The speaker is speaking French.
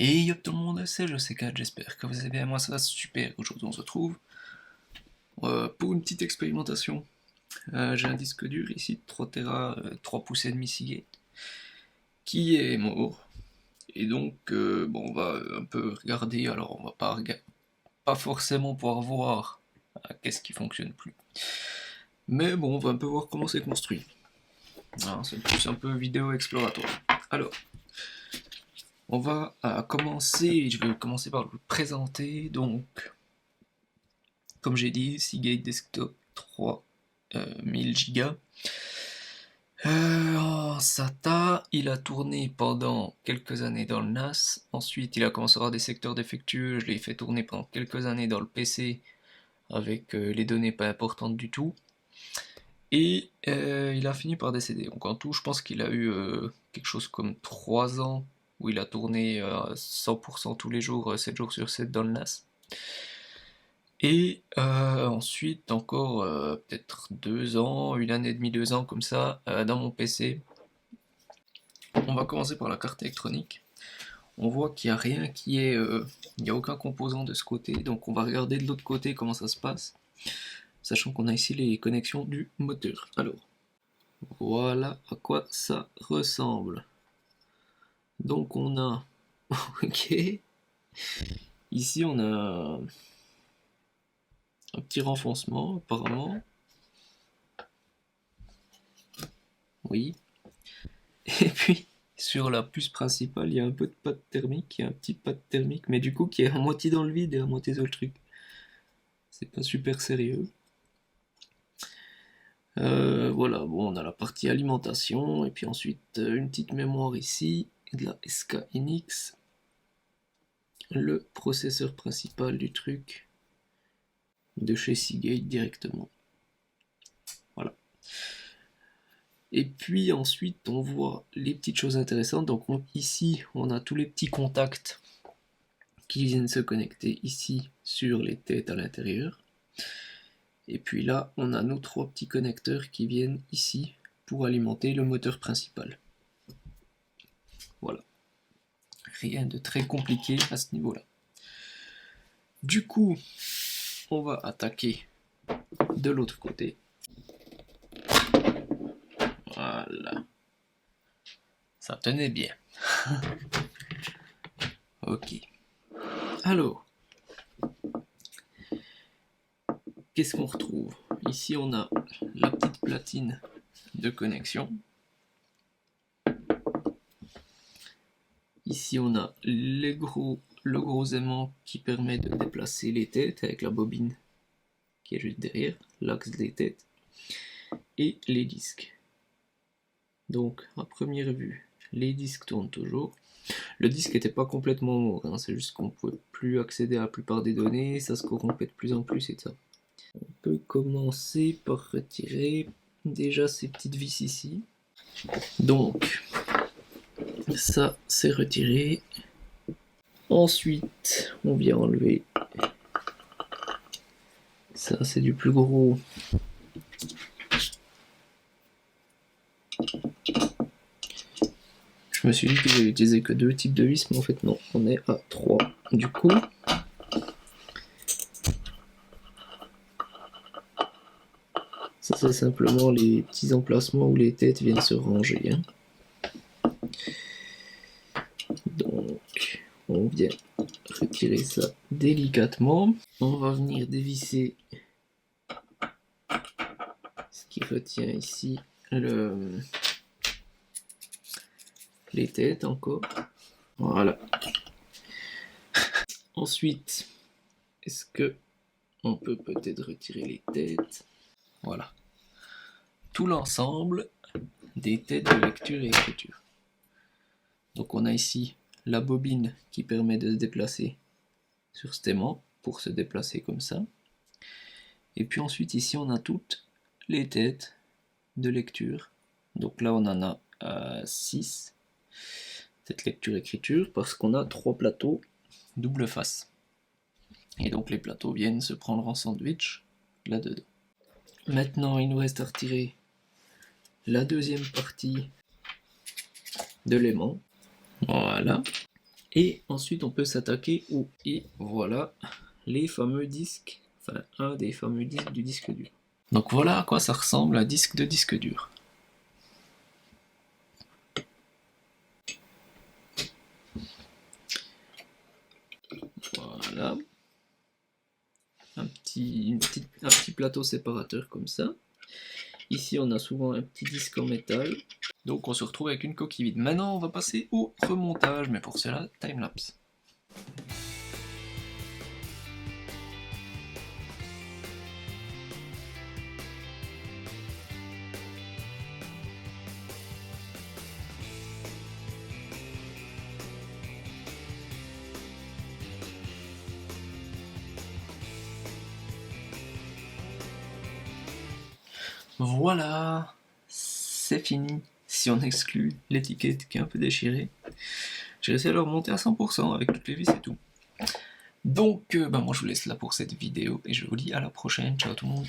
Et yo tout le monde, c'est José4, j'espère que vous allez bien, moi ça va super. Aujourd'hui on se retrouve pour une petite expérimentation. J'ai un disque dur ici de 3 Tera, 3 pouces et demi Seagate, qui est mort. Et donc bon, on va un peu regarder, alors on va pas forcément pouvoir voir qu'est-ce qui fonctionne plus. Mais bon, on va un peu voir comment c'est construit. C'est plus un peu vidéo exploratoire. Alors, on va commencer, je vais commencer par le présenter. Donc, comme j'ai dit, Seagate Desktop 3000 Go. En SATA, il a tourné pendant quelques années dans le NAS. Ensuite, il a commencé à avoir des secteurs défectueux. Je l'ai fait tourner pendant quelques années dans le PC avec les données pas importantes du tout. Et il a fini par décéder. Donc en tout, je pense qu'il a eu quelque chose comme 3 ans où il a tourné 100% tous les jours, 7 jours sur 7 dans le NAS. Et ensuite encore peut-être 2 ans, 1 année et demie, 2 ans comme ça dans mon PC. On va commencer par la carte électronique. On voit qu'il n'y a rien qui est... il n'y a aucun composant de ce côté, donc on va regarder de l'autre côté comment ça se passe, sachant qu'on a ici les connexions du moteur. Alors, voilà à quoi ça ressemble. Donc on a... ok. Ici on a un petit renfoncement apparemment. Oui. Et puis sur la puce principale, il y a un peu de pad thermique, il y a un petit pad thermique, mais du coup qui est à moitié dans le vide et à moitié dans le truc. C'est pas super sérieux. Voilà, bon, on a la partie alimentation, et puis ensuite une petite mémoire ici, et de la SK Hynix, le processeur principal du truc, de chez Seagate directement. Voilà. Et puis ensuite, on voit les petites choses intéressantes. Donc ici, on a tous les petits contacts qui viennent se connecter ici sur les têtes à l'intérieur. Et puis là, on a nos 3 petits connecteurs qui viennent ici pour alimenter le moteur principal. Voilà. Rien de très compliqué à ce niveau-là. Du coup, on va attaquer de l'autre côté. Voilà. Ça tenait bien. Ok. Alors, qu'est-ce qu'on retrouve? Ici, on a la petite platine de connexion. Ici, on a le gros aimant qui permet de déplacer les têtes avec la bobine qui est juste derrière, l'axe des têtes, et les disques. Donc, à première vue, les disques tournent toujours. Le disque n'était pas complètement mort, hein, c'est juste qu'on ne pouvait plus accéder à la plupart des données, ça se corrompait de plus en plus et ça. On peut commencer par retirer déjà ces petites vis ici. Donc, ça c'est retiré. Ensuite, on vient enlever. Ça c'est du plus gros. Je me suis dit que j'allais utiliser que 2 types de vis, mais en fait non, on est à 3. Du coup, ça c'est simplement les petits emplacements où les têtes viennent se ranger. Hein. Donc, on vient retirer ça délicatement. On va venir dévisser ce qui retient ici les têtes encore. Voilà. Ensuite, est-ce que on peut peut-être retirer les têtes? Voilà. Tout l'ensemble des têtes de lecture et écriture. Donc on a ici la bobine qui permet de se déplacer sur cet aimant pour se déplacer comme ça. Et puis ensuite ici on a toutes les têtes de lecture. Donc là on en a 6 têtes lecture-écriture parce qu'on a 3 plateaux double face. Et donc les plateaux viennent se prendre en sandwich là-dedans. Maintenant il nous reste à retirer la deuxième partie de l'aimant. Voilà. Et ensuite on peut s'attaquer au et voilà les fameux disques, enfin un des fameux disques du disque dur. Donc voilà à quoi ça ressemble un disque de disque dur. Voilà. Un petit plateau séparateur comme ça. Ici on a souvent un petit disque en métal. Donc on se retrouve avec une coquille vide. Maintenant on va passer au remontage, mais pour cela, timelapse. Voilà, c'est fini. Si on exclut l'étiquette qui est un peu déchirée, j'ai réussi à le remonter à 100% avec toutes les vis et tout. Donc, moi je vous laisse là pour cette vidéo et je vous dis à la prochaine. Ciao tout le monde.